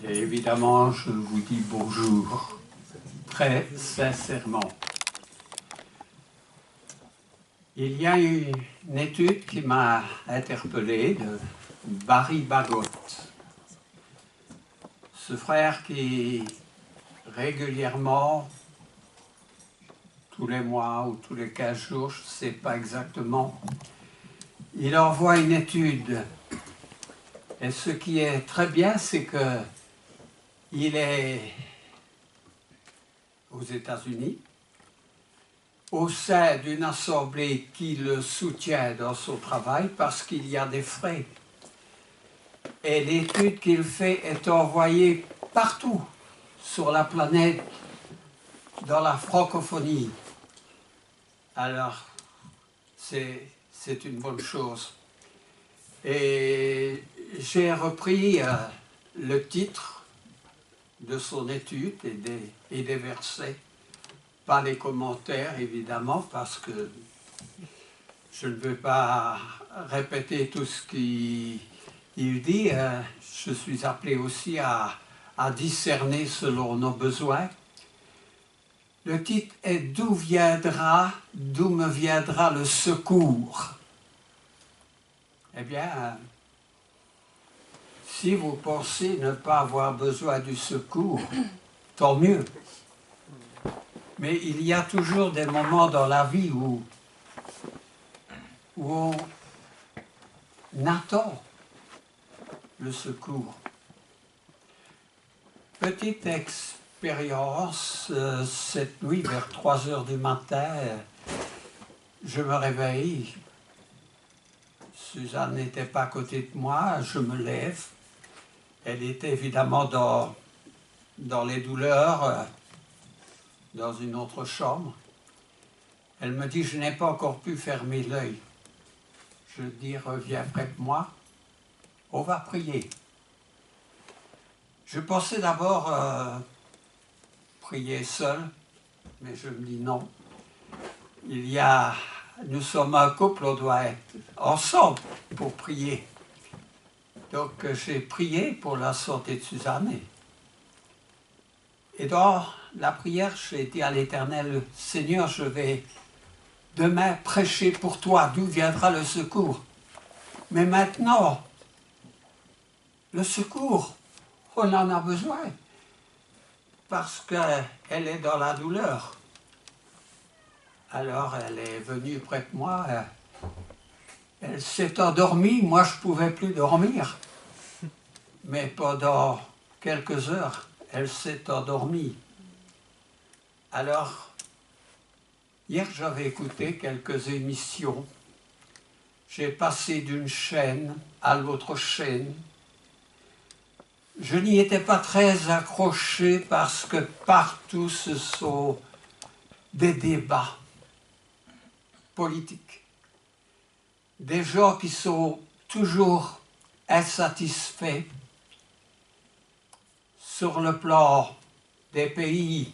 Et évidemment, je vous dis bonjour, très sincèrement. Il y a une étude qui m'a interpellé de Barry Bagot, ce frère qui régulièrement, tous les mois ou tous les 15 jours, je ne sais pas exactement, il envoie une étude. Et ce qui est très bien, c'est que il est aux États-Unis, au sein d'une assemblée qui le soutient dans son travail parce qu'il y a des frais. Et l'étude qu'il fait est envoyée partout sur la planète, dans la francophonie. Alors, c'est une bonne chose. Et j'ai repris le titre de son étude et des versets. Pas les commentaires, évidemment, parce que je ne veux pas répéter tout ce qu'il dit. Je suis appelé aussi à discerner selon nos besoins. Le titre est « D'où me viendra le secours ?» Eh bien, si vous pensez ne pas avoir besoin du secours, tant mieux. Mais il y a toujours des moments dans la vie où on attend le secours. Petite expérience, cette nuit vers 3 heures du matin, je me réveille. Suzanne n'était pas à côté de moi, je me lève. Elle était évidemment dans les douleurs, dans une autre chambre. Elle me dit, je n'ai pas encore pu fermer l'œil. Je dis, reviens près de moi, on va prier. Je pensais d'abord prier seul, mais je me dis non. Nous sommes un couple, on doit être ensemble pour prier. Donc j'ai prié pour la santé de Suzanne. Et dans la prière, j'ai dit à l'Éternel, Seigneur, je vais demain prêcher pour toi, d'où viendra le secours. Mais maintenant, le secours, on en a besoin, parce qu'elle est dans la douleur. Alors elle est venue près de moi, elle s'est endormie, moi je ne pouvais plus dormir. Mais pendant quelques heures, elle s'est endormie. Alors, hier j'avais écouté quelques émissions. J'ai passé d'une chaîne à l'autre chaîne. Je n'y étais pas très accroché parce que partout ce sont des débats politiques. Des gens qui sont toujours insatisfaits sur le plan des pays.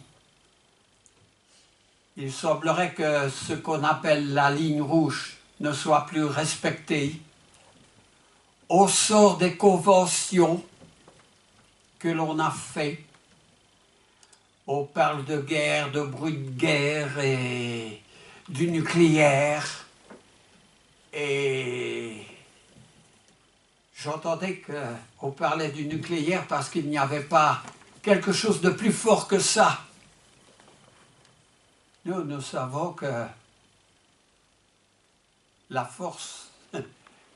Il semblerait que ce qu'on appelle la ligne rouge ne soit plus respecté. On sort des conventions que l'on a faites. On parle de guerre, de bruit de guerre et du nucléaire. Et j'entendais qu'on parlait du nucléaire parce qu'il n'y avait pas quelque chose de plus fort que ça. Nous savons que la force,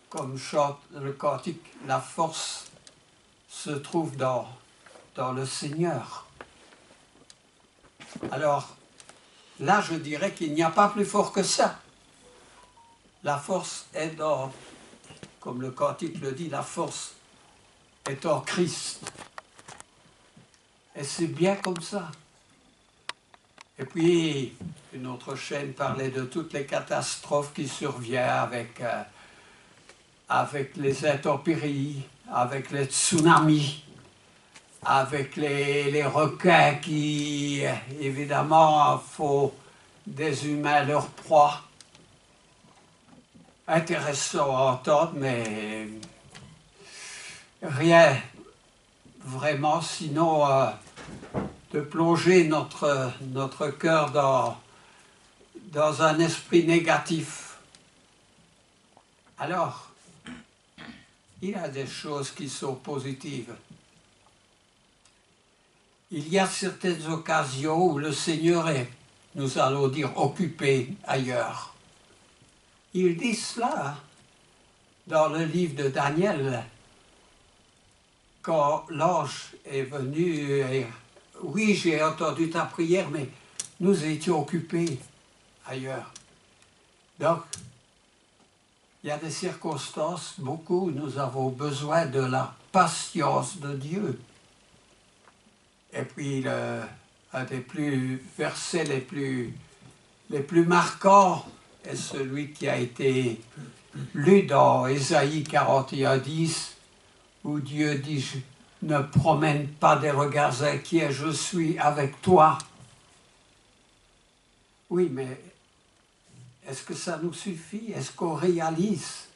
comme chante le cantique, la force se trouve dans le Seigneur. Alors, là, je dirais qu'il n'y a pas plus fort que ça. La force est dans, comme le cantique le dit, la force est en Christ. Et c'est bien comme ça. Et puis, une autre chaîne parlait de toutes les catastrophes qui surviennent avec les intempéries, avec les tsunamis, avec les requins qui, évidemment, font des humains leur proie. Intéressant à entendre, mais rien vraiment, sinon de plonger notre cœur dans un esprit négatif. Alors, il y a des choses qui sont positives. Il y a certaines occasions où le Seigneur est, nous allons dire, occupé ailleurs. Il dit cela dans le livre de Daniel, quand l'ange est venu et oui, j'ai entendu ta prière, mais nous étions occupés ailleurs. Donc, il y a des circonstances, beaucoup, nous avons besoin de la patience de Dieu. Et puis, un des versets les plus marquants est celui qui a été lu dans Ésaïe 41:10, où Dieu dit « Ne promène pas des regards inquiets, je suis avec toi. » Oui, mais est-ce que ça nous suffit? Est-ce qu'on réalise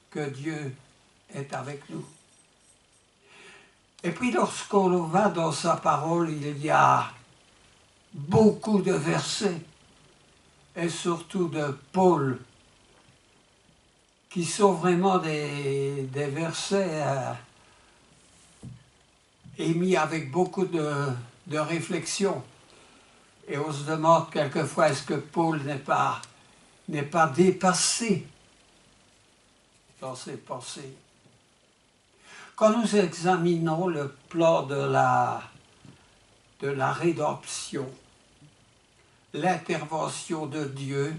que Dieu est avec nous? Et puis lorsqu'on va dans sa parole, il y a beaucoup de versets, et surtout de Paul, qui sont vraiment des versets émis avec beaucoup de réflexion. Et on se demande quelquefois, est-ce que Paul n'est pas dépassé dans ses pensées? Quand nous examinons le plan de la rédemption, l'intervention de Dieu,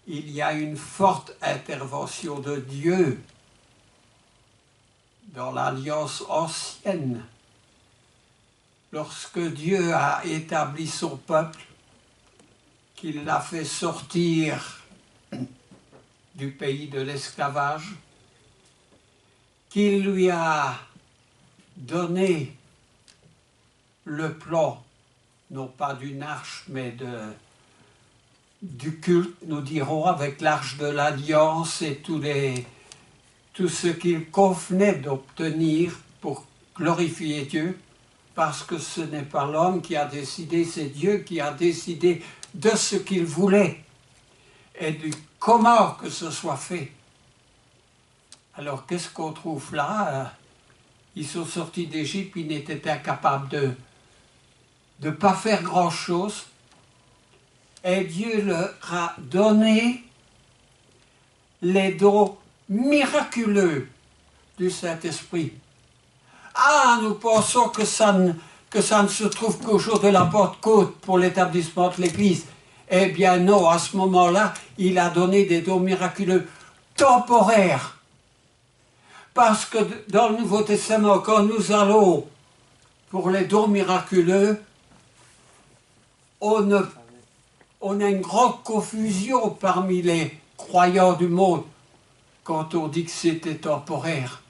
il y a une forte intervention de Dieu dans l'alliance ancienne. Lorsque Dieu a établi son peuple, qu'il l'a fait sortir du pays de l'esclavage, qu'il lui a donné le plan, non pas d'une arche, mais du culte, nous dirons, avec l'arche de l'Alliance et tout ce qu'il convenait d'obtenir pour glorifier Dieu, parce que ce n'est pas l'homme qui a décidé, c'est Dieu qui a décidé de ce qu'il voulait et du comment que ce soit fait. Alors qu'est-ce qu'on trouve là? Ils sont sortis d'Égypte, ils n'étaient incapables de ne pas faire grand-chose, et Dieu leur a donné les dons miraculeux du Saint-Esprit. Ah, nous pensons que ça ne se trouve qu'au jour de la Pentecôte pour l'établissement de l'Église. Eh bien non, à ce moment-là, il a donné des dons miraculeux temporaires. Parce que dans le Nouveau Testament, quand nous allons pour les dons miraculeux, on a une grande confusion parmi les croyants du monde quand on dit que c'était temporaire.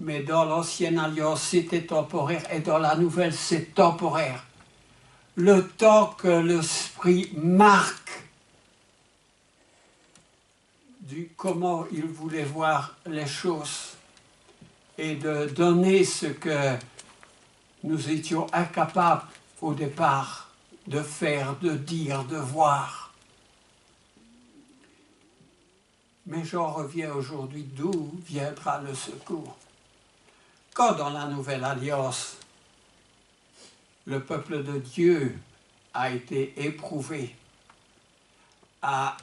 Mais dans l'Ancienne Alliance, c'était temporaire, et dans la Nouvelle, c'est temporaire. Le temps que l'Esprit marque du comment il voulait voir les choses et de donner ce que nous étions incapables au départ de faire, de dire, de voir. Mais j'en reviens aujourd'hui, d'où viendra le secours? Quand dans la Nouvelle Alliance, le peuple de Dieu a été éprouvé, a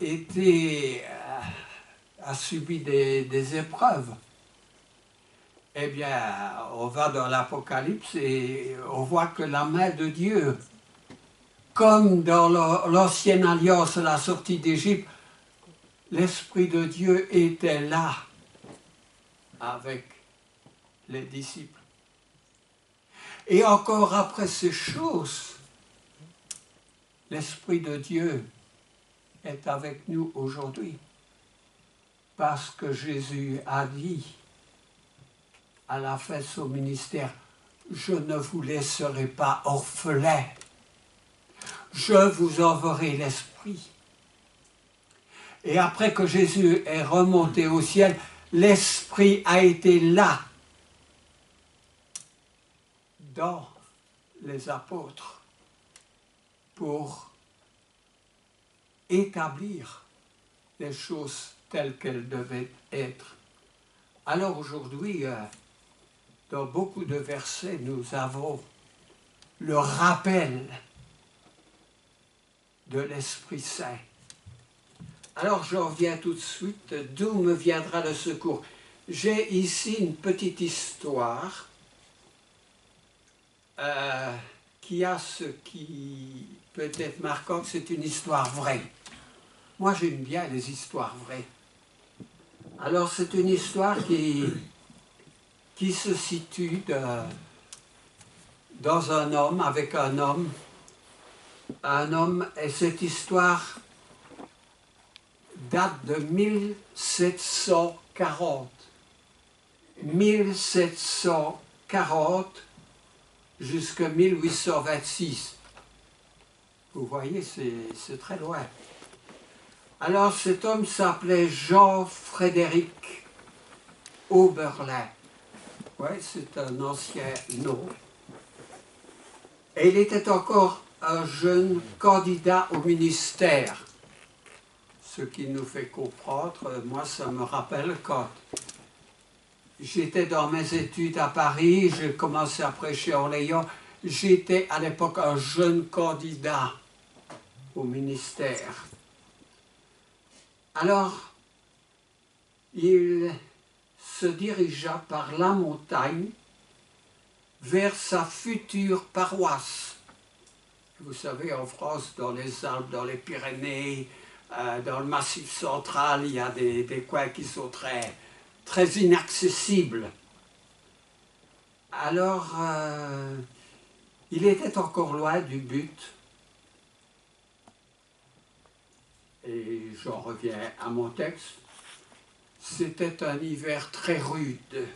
subi des épreuves, eh bien, on va dans l'Apocalypse et on voit que la main de Dieu, comme dans l'Ancienne Alliance, la sortie d'Égypte, l'Esprit de Dieu était là avec les disciples. Et encore après ces choses, l'Esprit de Dieu est avec nous aujourd'hui. Parce que Jésus a dit à la fin de son ministère, « Je ne vous laisserai pas orphelins, je vous enverrai l'Esprit. » Et après que Jésus est remonté au ciel, l'Esprit a été là dans les apôtres pour établir les choses telles qu'elles devaient être. Alors aujourd'hui, dans beaucoup de versets, nous avons le rappel de l'Esprit Saint. Alors je reviens tout de suite, d'où me viendra le secours. J'ai ici une petite histoire qui a ce qui peut être marquant, c'est une histoire vraie. Moi j'aime bien les histoires vraies. Alors c'est une histoire qui se situe dans un homme, avec un homme, et cette histoire date de 1740. 1740 jusqu'à 1826. Vous voyez, c'est très loin. Alors cet homme s'appelait Jean-Frédéric Oberlin. Oui, c'est un ancien nom. Et il était encore un jeune candidat au ministère. Ce qui nous fait comprendre, moi ça me rappelle quand j'étais dans mes études à Paris, j'ai commencé à prêcher en Orléans, j'étais à l'époque un jeune candidat au ministère. Alors, il se dirigea par la montagne vers sa future paroisse. Vous savez, en France, dans les Alpes, dans les Pyrénées, dans le Massif central, il y a des coins qui sont très inaccessibles. Alors, il était encore loin du but. Et j'en reviens à mon texte. C'était un hiver très rude.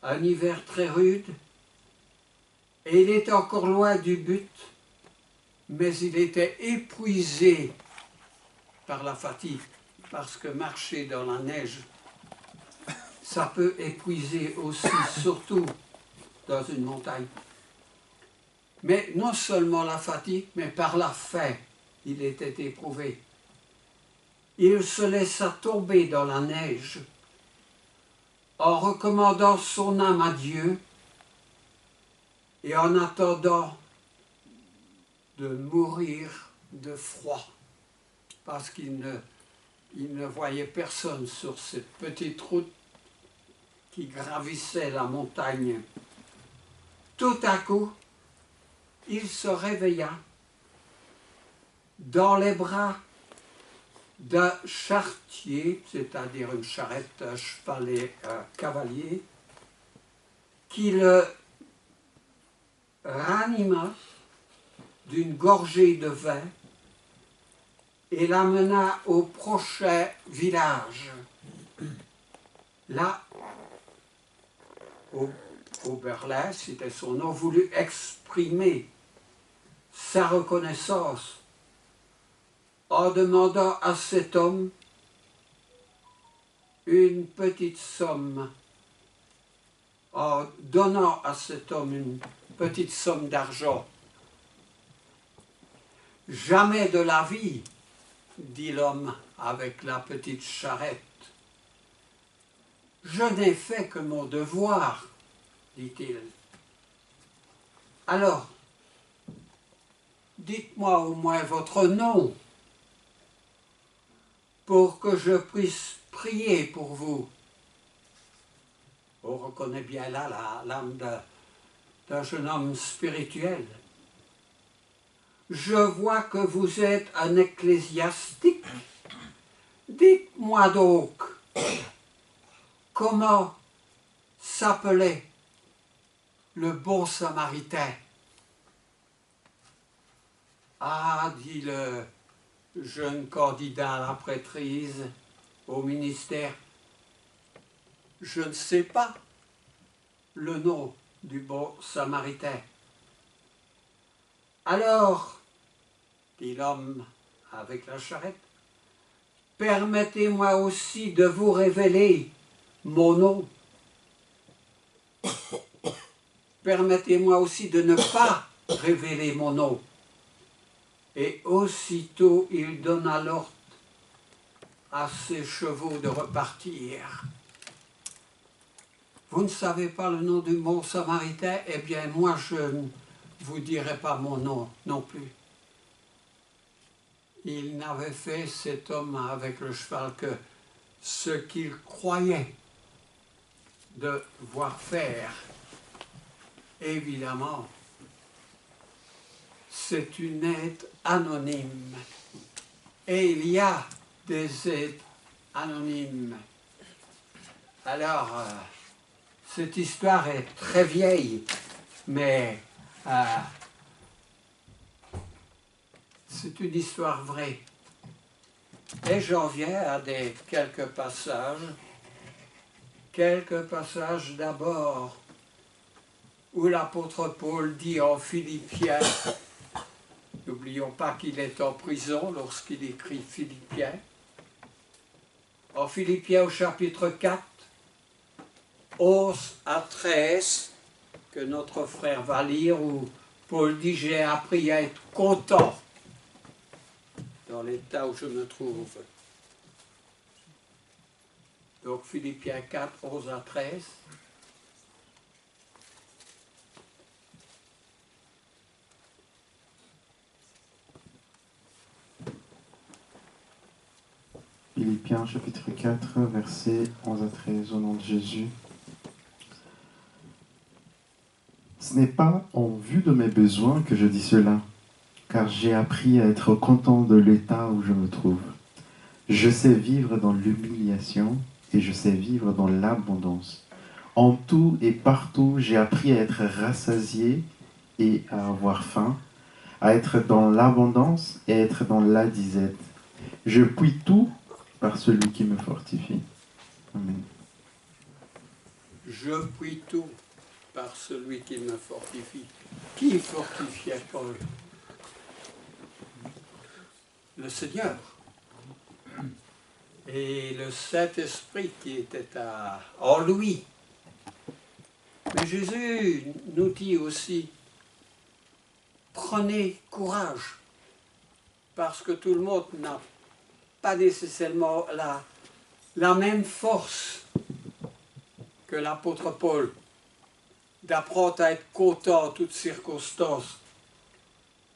Un hiver très rude. Et il était encore loin du but, mais il était épuisé par la fatigue, parce que marcher dans la neige, ça peut épuiser aussi, surtout dans une montagne. Mais non seulement la fatigue, mais par la faim, il était éprouvé. Il se laissa tomber dans la neige en recommandant son âme à Dieu et en attendant de mourir de froid, parce qu'il ne voyait personne sur cette petite route qui gravissait la montagne. Tout à coup, il se réveilla dans les bras d'un charretier, c'est-à-dire une charrette, un cheval et un cavalier, qui le ranima d'une gorgée de vin et l'amena au prochain village. Là, Oberlin, c'était son nom, voulut exprimer sa reconnaissance en demandant à cet homme une petite somme, en donnant à cet homme une petite somme d'argent. « Jamais de la vie, dit l'homme avec la petite charrette. Je n'ai fait que mon devoir, dit-il. Alors, dites-moi au moins votre nom, pour que je puisse prier pour vous. » On reconnaît bien là l'âme d'un jeune homme spirituel. « Je vois que vous êtes un ecclésiastique. Dites-moi donc, comment s'appelait le bon Samaritain? » « Ah, dit le jeune candidat à la prêtrise, au ministère, je ne sais pas le nom du bon Samaritain. » « Alors, dit l'homme avec la charrette, permettez-moi aussi de vous révéler mon nom. permettez-moi aussi de ne pas révéler mon nom. Et aussitôt il donna l'ordre à ses chevaux de repartir. Vous ne savez pas le nom du bon samaritain? Eh bien, moi, je ne vous dirai pas mon nom non plus. Il n'avait fait, cet homme avec le cheval, que ce qu'il croyait devoir faire. Évidemment, c'est une aide anonyme. Et il y a des aides anonymes. Alors, cette histoire est très vieille, mais c'est une histoire vraie. Et j'en viens à quelques passages. Quelques passages d'abord où l'apôtre Paul dit en Philippiens, n'oublions pas qu'il est en prison lorsqu'il écrit Philippiens, en Philippiens au chapitre 4, 11 à 13, que notre frère va lire, où Paul dit « J'ai appris à être content dans l'état où je me trouve ». Donc Philippiens 4, 11 à 13. Philippiens chapitre 4, versets 11 à 13, au nom de Jésus. Ce n'est pas en vue de mes besoins que je dis cela, car j'ai appris à être content de l'état où je me trouve. Je sais vivre dans l'humiliation et je sais vivre dans l'abondance. En tout et partout, j'ai appris à être rassasié et à avoir faim, à être dans l'abondance et à être dans la disette. Je puis tout par celui qui me fortifie. Amen. Je puis tout par celui qui me fortifie. Qui fortifiait Paul? Le Seigneur. Et le Saint-Esprit qui était en lui. Mais Jésus nous dit aussi, prenez courage, parce que tout le monde n'a pas nécessairement la même force que l'apôtre Paul, d'apprendre à être content en toutes circonstances.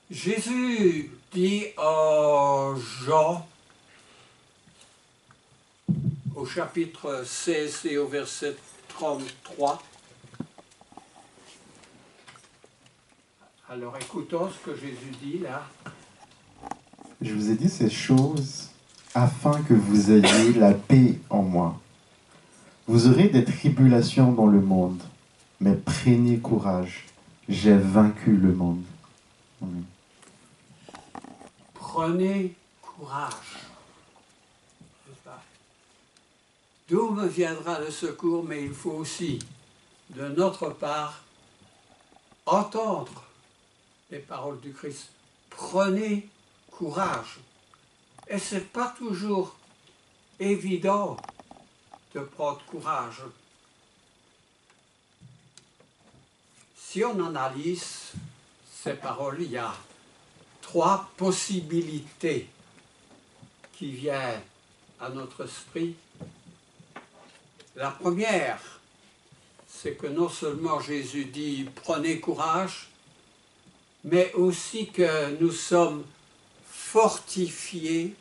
Jésus dit en Jean, au chapitre 16 et au verset 33, alors écoutons ce que Jésus dit là. Je vous ai dit ces choses afin que vous ayez la paix en moi. Vous aurez des tribulations dans le monde, mais prenez courage, j'ai vaincu le monde. Amen. Prenez courage. D'où me viendra le secours, mais il faut aussi, de notre part, entendre les paroles du Christ. Prenez courage. Et ce n'est pas toujours évident de prendre courage. Si on analyse ces paroles, il y a 3 possibilités qui viennent à notre esprit. La première, c'est que non seulement Jésus dit « prenez courage », mais aussi que nous sommes fortifiés,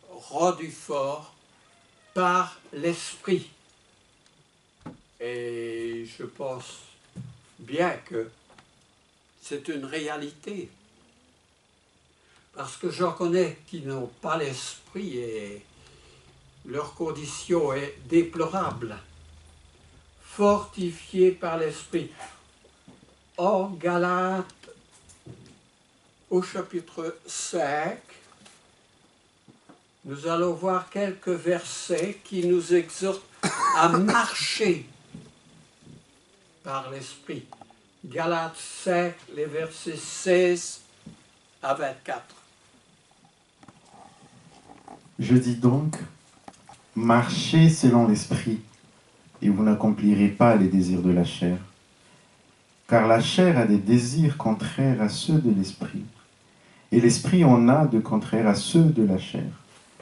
rendus forts par l'Esprit. Et je pense bien que c'est une réalité. Parce que j'en connais qui n'ont pas l'Esprit et leur condition est déplorable. Fortifiés par l'Esprit. En Galates, au chapitre 5, nous allons voir quelques versets qui nous exhortent à marcher par l'Esprit. Galates 5, les versets 16 à 24. Je dis donc, marchez selon l'esprit, et vous n'accomplirez pas les désirs de la chair. Car la chair a des désirs contraires à ceux de l'esprit, et l'esprit en a de contraires à ceux de la chair.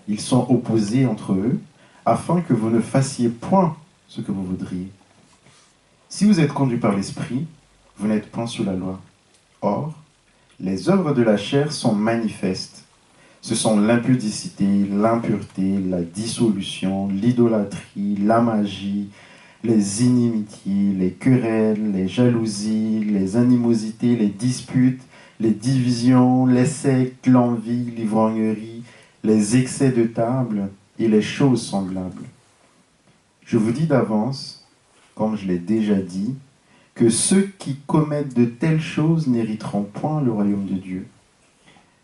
Ils sont opposés entre eux, afin que vous ne fassiez point ce que vous voudriez. Si vous êtes conduits par l'esprit, vous n'êtes point sous la loi. Or, les œuvres de la chair sont manifestes. Ce sont l'impudicité, l'impureté, la dissolution, l'idolâtrie, la magie, les inimitiés, les querelles, les jalousies, les animosités, les disputes, les divisions, les sectes, l'envie, l'ivrognerie, les excès de table et les choses semblables. Je vous dis d'avance, comme je l'ai déjà dit, que ceux qui commettent de telles choses n'hériteront point le royaume de Dieu.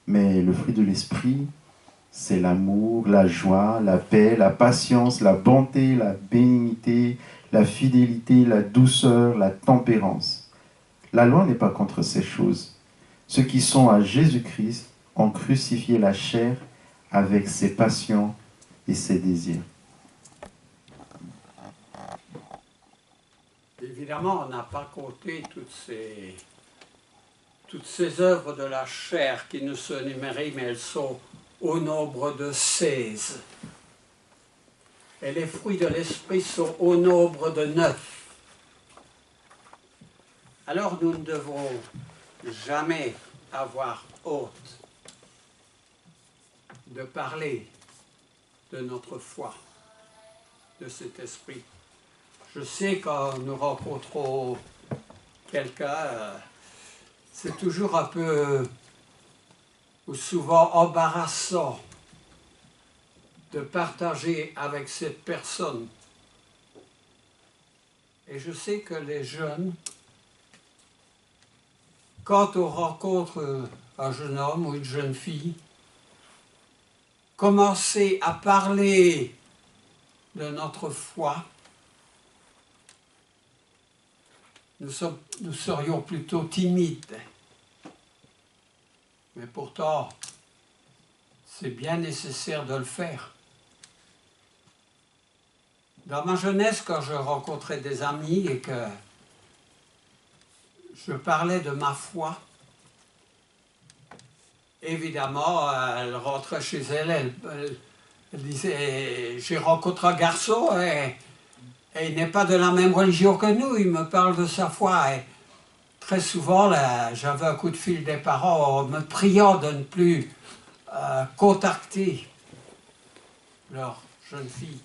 Mais le fruit de l'esprit, c'est l'amour, la joie, la paix, la patience, la bonté, la bénignité, la fidélité, la douceur, la tempérance. La loi n'est pas contre ces choses. Ceux qui sont à Jésus-Christ ont crucifié la chair avec ses passions et ses désirs. Évidemment, on n'a pas compté toutes ces œuvres de la chair qui nous sont énumérées, mais elles sont au nombre de 16. Et les fruits de l'esprit sont au nombre de 9. Alors nous ne devons jamais avoir honte de parler de notre foi, de cet esprit. Je sais quand nous rencontrons quelqu'un, c'est toujours un peu ou souvent embarrassant de partager avec cette personne. Et je sais que les jeunes, quand on rencontre un jeune homme ou une jeune fille, commencer à parler de notre foi, nous serions plutôt timides. Mais pourtant, c'est bien nécessaire de le faire. Dans ma jeunesse, quand je rencontrais des amis et que je parlais de ma foi, évidemment, elle rentrait chez elle, elle disait, j'ai rencontré un garçon et il n'est pas de la même religion que nous, il me parle de sa foi. Et très souvent, là, j'avais un coup de fil des parents me priant de ne plus contacter leur jeune fille.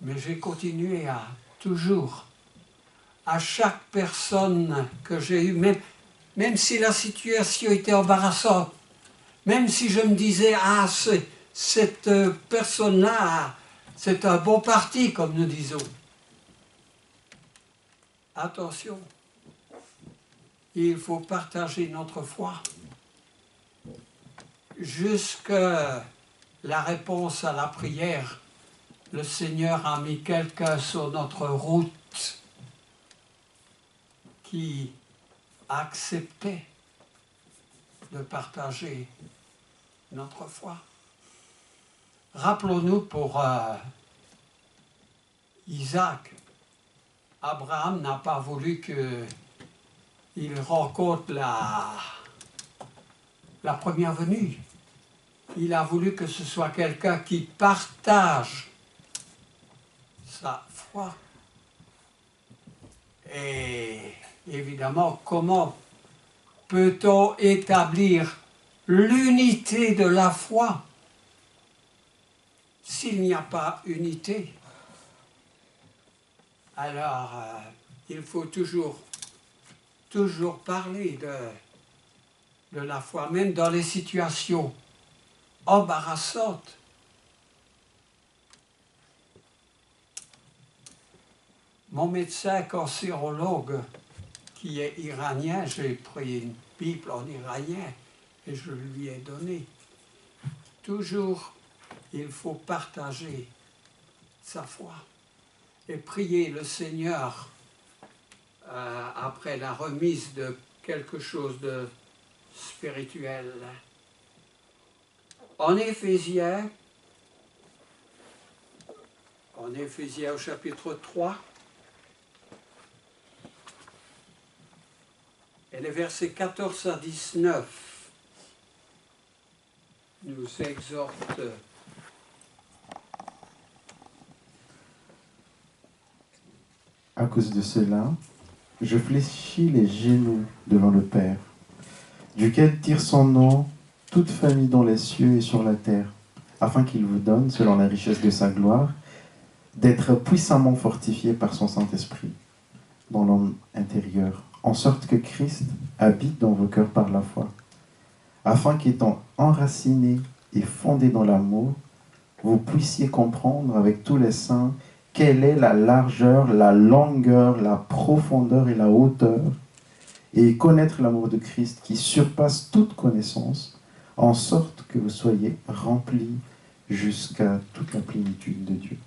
Mais j'ai continué à toujours, à chaque personne que j'ai eue, même si la situation était embarrassante, même si je me disais, ah, cette personne-là, c'est un bon parti, comme nous disons. Attention, il faut partager notre foi. Jusque la réponse à la prière, le Seigneur a mis quelqu'un sur notre route qui acceptait de partager notre foi. Rappelons-nous pour Isaac, Abraham n'a pas voulu qu'il rencontre la première venue. Il a voulu que ce soit quelqu'un qui partage sa foi. Et évidemment, comment peut-on établir l'unité de la foi s'il n'y a pas unité? Alors, il faut toujours parler de la foi, même dans les situations embarrassantes. Mon médecin cancérologue, qui est iranien, j'ai pris une Bible en iranien et je lui ai donné. Toujours, il faut partager sa foi et prier le Seigneur après la remise de quelque chose de spirituel. En Éphésiens au chapitre 3, Et les versets 14 à 19 nous exhortent À cause de cela, je fléchis les genoux devant le Père, duquel tire son nom toute famille dans les cieux et sur la terre, afin qu'il vous donne, selon la richesse de sa gloire, d'être puissamment fortifié par son Saint-Esprit dans l'homme intérieur, en sorte que Christ habite dans vos cœurs par la foi, afin qu'étant enracinés et fondés dans l'amour, vous puissiez comprendre avec tous les saints quelle est la largeur, la longueur, la profondeur et la hauteur, et connaître l'amour de Christ qui surpasse toute connaissance, en sorte que vous soyez remplis jusqu'à toute la plénitude de Dieu.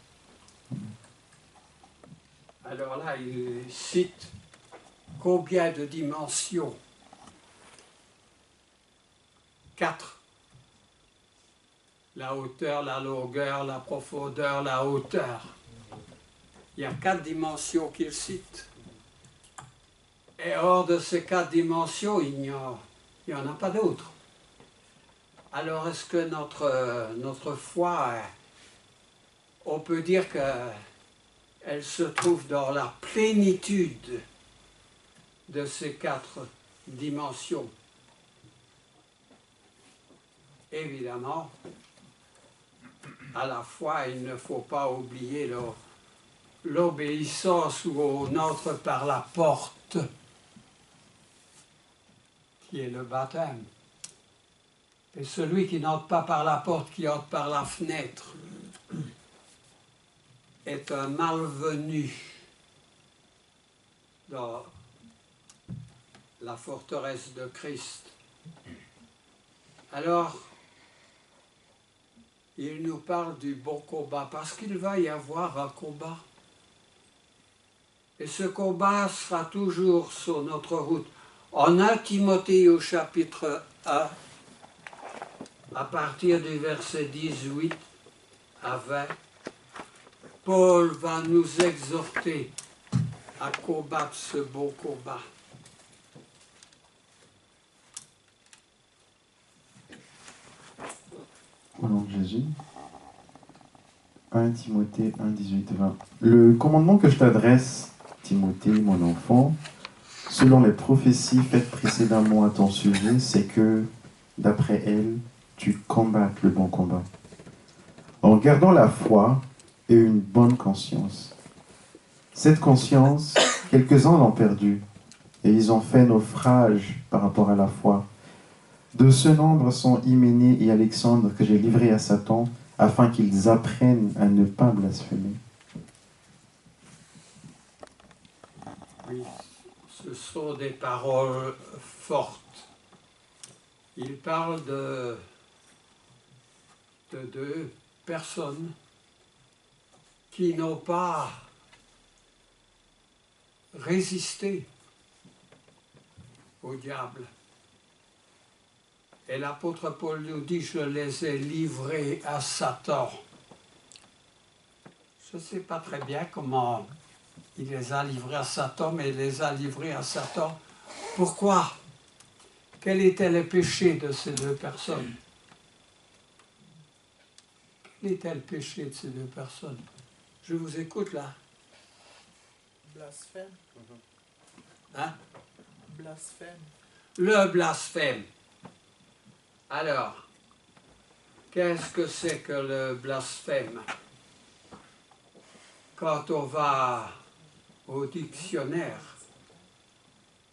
Alors là, il cite combien de dimensions? 4. La hauteur, la longueur, la profondeur, la hauteur. Il y a 4 dimensions qu'il cite. Et hors de ces 4 dimensions, il n'y en a pas d'autres. Alors est-ce que notre foi, on peut dire qu'elle se trouve dans la plénitude de ces 4 dimensions? Évidemment, à la fois, il ne faut pas oublier l'obéissance où on entre par la porte, qui est le baptême. Et celui qui n'entre pas par la porte, qui entre par la fenêtre, est un malvenu dans la forteresse de Christ. Alors, il nous parle du bon combat, parce qu'il va y avoir un combat. Et ce combat sera toujours sur notre route. En 1 Timothée au chapitre 1, à partir du verset 18 à 20, Paul va nous exhorter à combattre ce bon combat. Au nom de Jésus. 1 Timothée 1, 18, 20. Le commandement que je t'adresse, Timothée, mon enfant, selon les prophéties faites précédemment à ton sujet, c'est que, d'après elles, tu combattes le bon combat, en gardant la foi et une bonne conscience. Cette conscience, quelques-uns l'ont perdue, et ils ont fait naufrage par rapport à la foi. De ce nombre sont Hyménée et Alexandre que j'ai livrés à Satan, afin qu'ils apprennent à ne pas blasphémer. Oui, ce sont des paroles fortes. Il parle de 2 personnes qui n'ont pas résisté au diable. Et l'apôtre Paul nous dit, je les ai livrés à Satan. Je ne sais pas très bien comment il les a livrés à Satan, mais il les a livrés à Satan. Pourquoi? Quel était le péché de ces 2 personnes? Quel était le péché de ces 2 personnes? Je vous écoute là. Blasphème. Hein? Blasphème. Le blasphème. Alors, qu'est-ce que c'est que le blasphème? Quand on va au dictionnaire,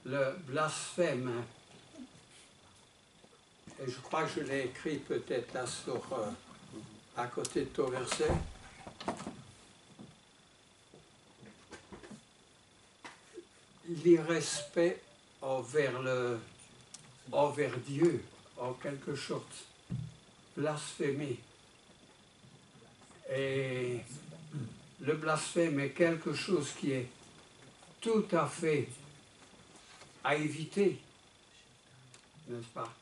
le blasphème, et je crois que je l'ai écrit peut-être là à côté de ton verset, l'irrespect envers Dieu, en quelque chose, blasphémer. Et le blasphème est quelque chose qui est tout à fait à éviter, n'est-ce pas?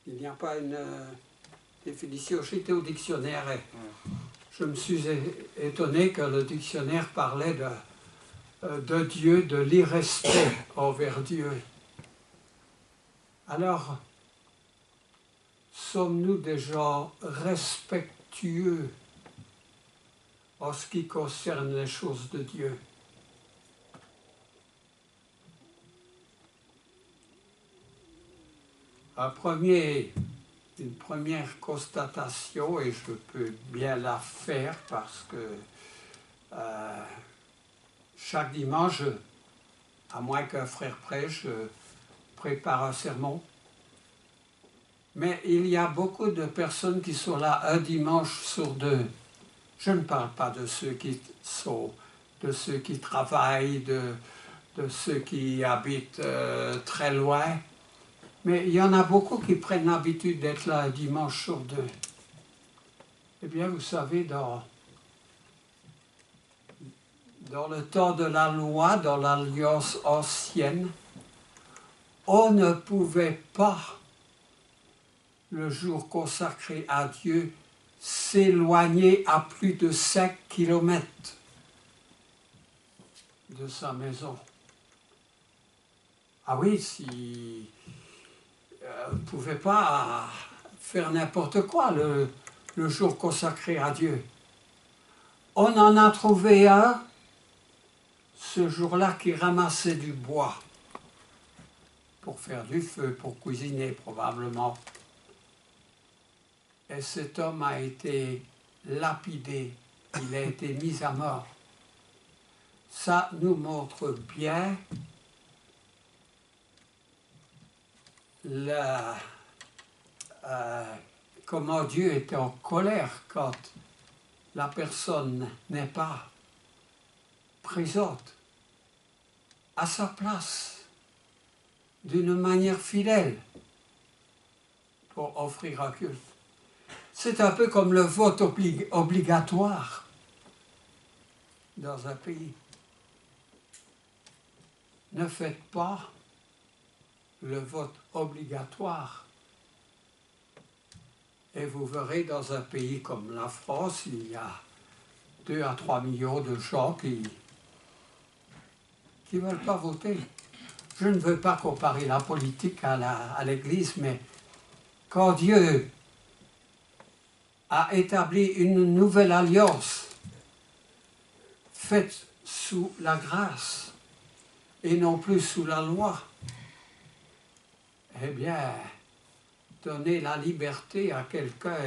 Il n'y a pas une définition. J'étais au dictionnaire et je me suis étonné que le dictionnaire parlait de Dieu, de l'irrespect envers Dieu. Alors, sommes-nous des gens respectueux en ce qui concerne les choses de Dieu? Une première constatation, et je peux bien la faire parce que chaque dimanche, à moins qu'un frère prêche, je prépare un sermon. Mais il y a beaucoup de personnes qui sont là un dimanche sur deux. Je ne parle pas de ceux qui travaillent, de ceux qui habitent très loin. Mais il y en a beaucoup qui prennent l'habitude d'être là un dimanche sur deux. Eh bien, vous savez, dans le temps de la loi, dans l'alliance ancienne, on ne pouvait pas, le jour consacré à Dieu, s'éloigner à plus de 5 kilomètres de sa maison. Ah oui, si on ne pouvait pas faire n'importe quoi le jour consacré à Dieu. On en a trouvé un, ce jour-là, qui ramassait du bois pour faire du feu, pour cuisiner probablement. Et cet homme a été lapidé, il a été mis à mort. Ça nous montre bien comment Dieu est en colère quand la personne n'est pas présente à sa place d'une manière fidèle pour offrir un culte. C'est un peu comme le vote obligatoire dans un pays. Ne faites pas le vote obligatoire. Et vous verrez, dans un pays comme la France, il y a 2 à 3 millions de gens qui ne veulent pas voter. Je ne veux pas comparer la politique à l'Église, mais quand Dieu a établi une nouvelle alliance faite sous la grâce et non plus sous la loi, eh bien, donnez la liberté à quelqu'un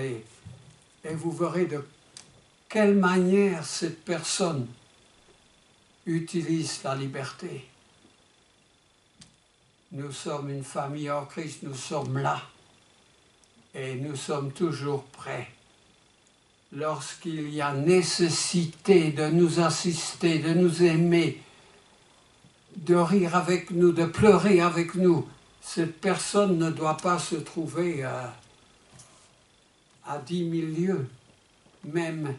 et vous verrez de quelle manière cette personne utilise la liberté. Nous sommes une famille en Christ, nous sommes là et nous sommes toujours prêts. Lorsqu'il y a nécessité de nous assister, de nous aimer, de rire avec nous, de pleurer avec nous, cette personne ne doit pas se trouver à 10 000 lieues. Même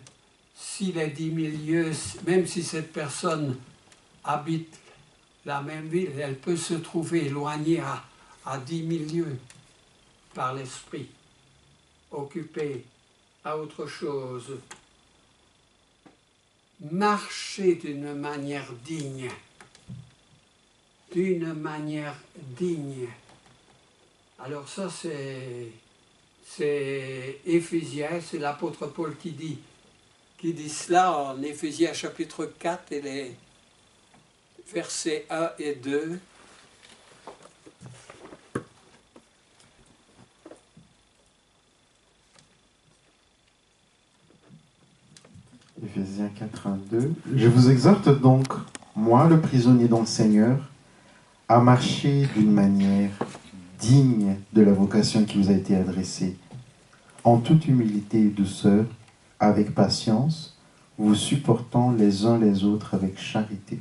si les 10 000 lieues, même si cette personne habite la même ville, elle peut se trouver éloignée à 10 000 lieues par l'esprit, occupée à autre chose. Marcher d'une manière digne. D'une manière digne. Alors ça, c'est Éphésiens, c'est l'apôtre Paul qui dit cela en Éphésiens chapitre 4 et les versets 1 et 2. Éphésiens 4, 1, 2. Je vous exhorte donc, moi le prisonnier dans le Seigneur, à marcher d'une manière digne de la vocation qui vous a été adressée, en toute humilité et douceur, avec patience, vous supportant les uns les autres avec charité.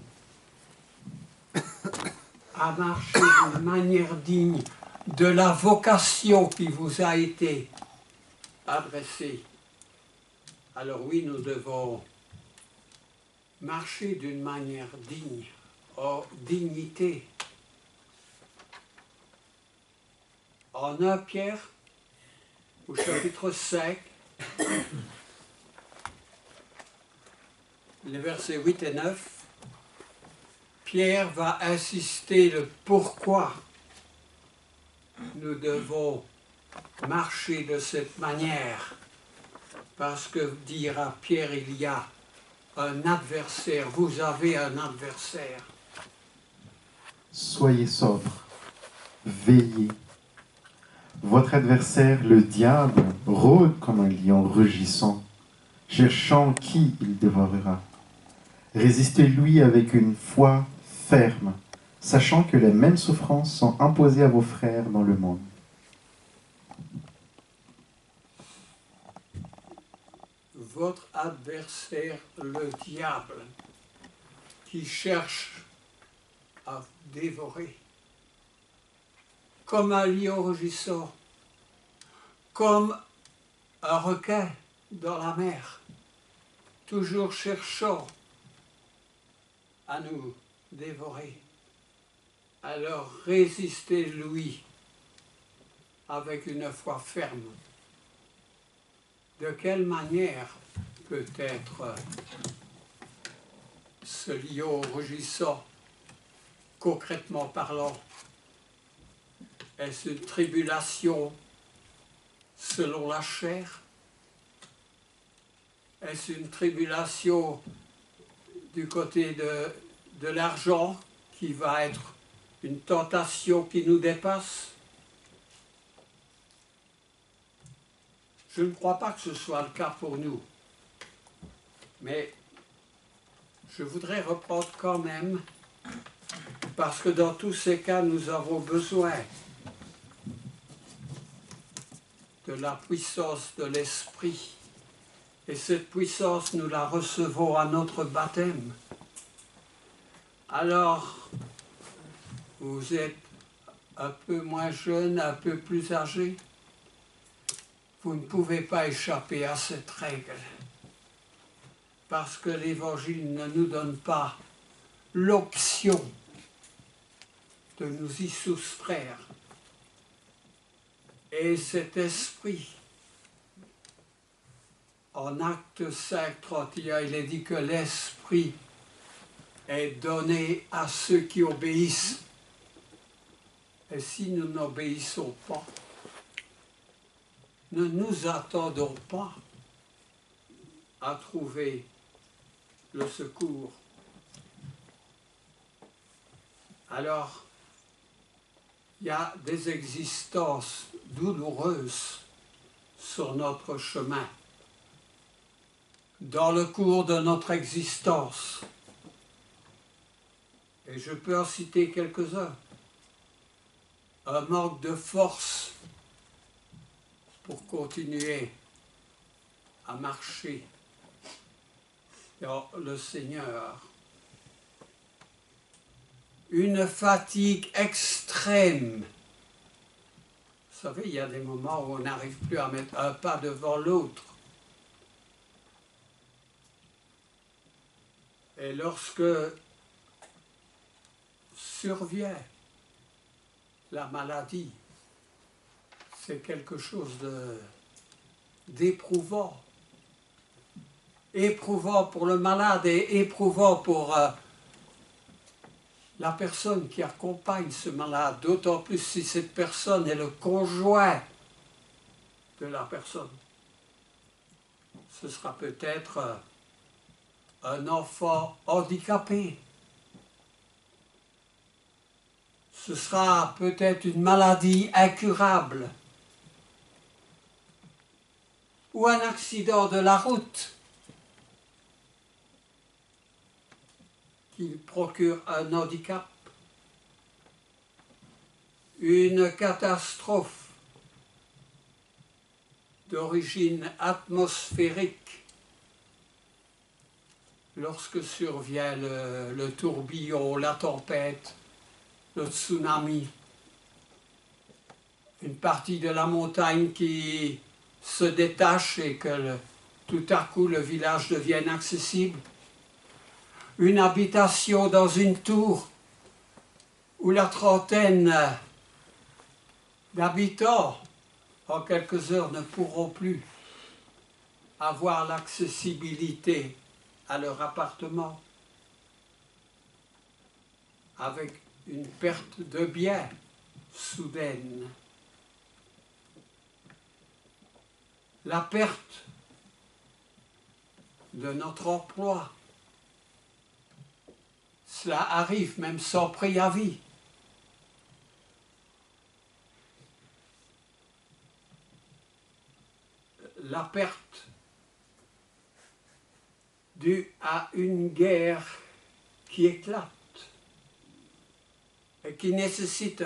À marcher d'une manière digne de la vocation qui vous a été adressée. Alors oui, nous devons marcher d'une manière digne, en dignité. En 1 Pierre, au chapitre 5, les versets 8 et 9, Pierre va insister le pourquoi nous devons marcher de cette manière. Parce que, dira Pierre, il y a un adversaire, vous avez un adversaire. Soyez sobres, veillez. Votre adversaire, le diable, rôde comme un lion rugissant, cherchant qui il dévorera. Résistez-lui avec une foi ferme, sachant que les mêmes souffrances sont imposées à vos frères dans le monde. Votre adversaire, le diable, qui cherche à dévorer, comme un lion rugissant, comme un requin dans la mer, toujours cherchant à nous dévorer. Alors résistez-lui avec une foi ferme. De quelle manière peut-être ce lion rugissant, concrètement parlant, est-ce une tribulation selon la chair? Est-ce une tribulation du côté de l'argent qui va être une tentation qui nous dépasse? Je ne crois pas que ce soit le cas pour nous. Mais je voudrais reprendre quand même, parce que dans tous ces cas, nous avons besoin de la puissance de l'Esprit. Et cette puissance, nous la recevons à notre baptême. Alors, vous êtes un peu moins jeune, un peu plus âgé, vous ne pouvez pas échapper à cette règle. Parce que l'Évangile ne nous donne pas l'option de nous y soustraire. Et cet esprit, en Actes 5, 31, il est dit que l'esprit est donné à ceux qui obéissent. Et si nous n'obéissons pas, ne nous attendons pas à trouver le secours. Alors, il y a des existences douloureuses sur notre chemin, dans le cours de notre existence. Et je peux en citer quelques-uns. Un manque de force pour continuer à marcher dans le Seigneur. Une fatigue extrême. Vous savez, il y a des moments où on n'arrive plus à mettre un pas devant l'autre. Et lorsque survient la maladie, c'est quelque chose d'éprouvant. Éprouvant pour le malade et éprouvant pour la personne qui accompagne ce malade, d'autant plus si cette personne est le conjoint de la personne. Ce sera peut-être un enfant handicapé. Ce sera peut-être une maladie incurable ou un accident de la route qui procure un handicap, une catastrophe d'origine atmosphérique, lorsque survient le tourbillon, la tempête, le tsunami, une partie de la montagne qui se détache et que tout à coup le village devient inaccessible, une habitation dans une tour où la trentaine d'habitants en quelques heures ne pourront plus avoir l'accessibilité à leur appartement, avec une perte de biens soudaine. La perte de notre emploi. Cela arrive même sans préavis. La perte due à une guerre qui éclate et qui nécessite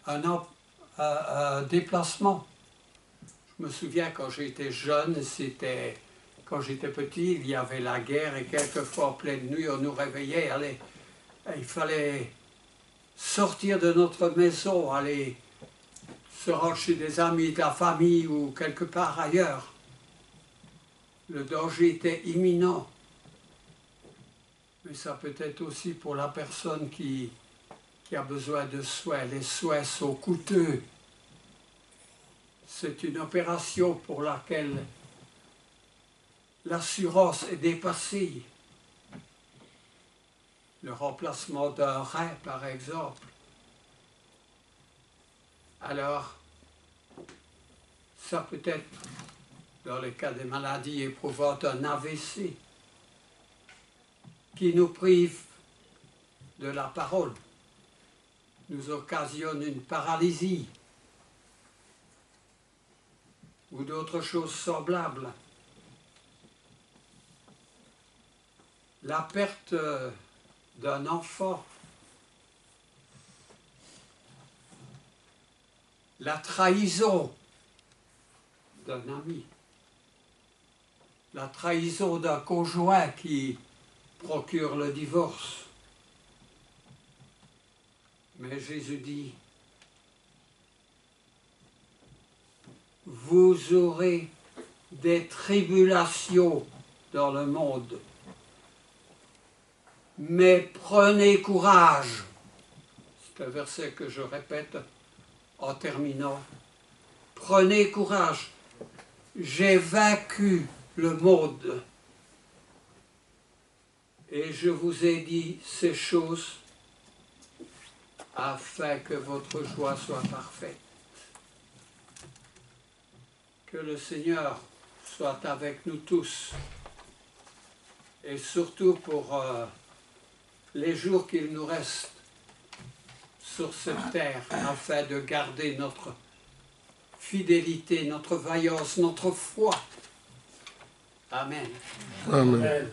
un déplacement. Je me souviens quand j'étais jeune, quand j'étais petit, il y avait la guerre et quelquefois en pleine nuit, on nous réveillait, il fallait sortir de notre maison, aller se rendre chez des amis de la famille ou quelque part ailleurs. Le danger était imminent. Mais ça peut être aussi pour la personne qui a besoin de soins. Les soins sont coûteux. C'est une opération pour laquelle l'assurance est dépassée. Le remplacement d'un rein, par exemple. Alors, ça peut être, dans le cas des maladies éprouvantes, un AVC qui nous prive de la parole, nous occasionne une paralysie ou d'autres choses semblables. La perte d'un enfant, la trahison d'un ami, la trahison d'un conjoint qui procure le divorce. Mais Jésus dit, vous aurez des tribulations dans le monde, mais prenez courage. C'est un verset que je répète en terminant. Prenez courage, j'ai vaincu le monde et je vous ai dit ces choses afin que votre joie soit parfaite. Que le Seigneur soit avec nous tous et surtout pour les jours qu'il nous reste sur cette terre afin de garder notre fidélité, notre vaillance, notre foi. Amen. Amen.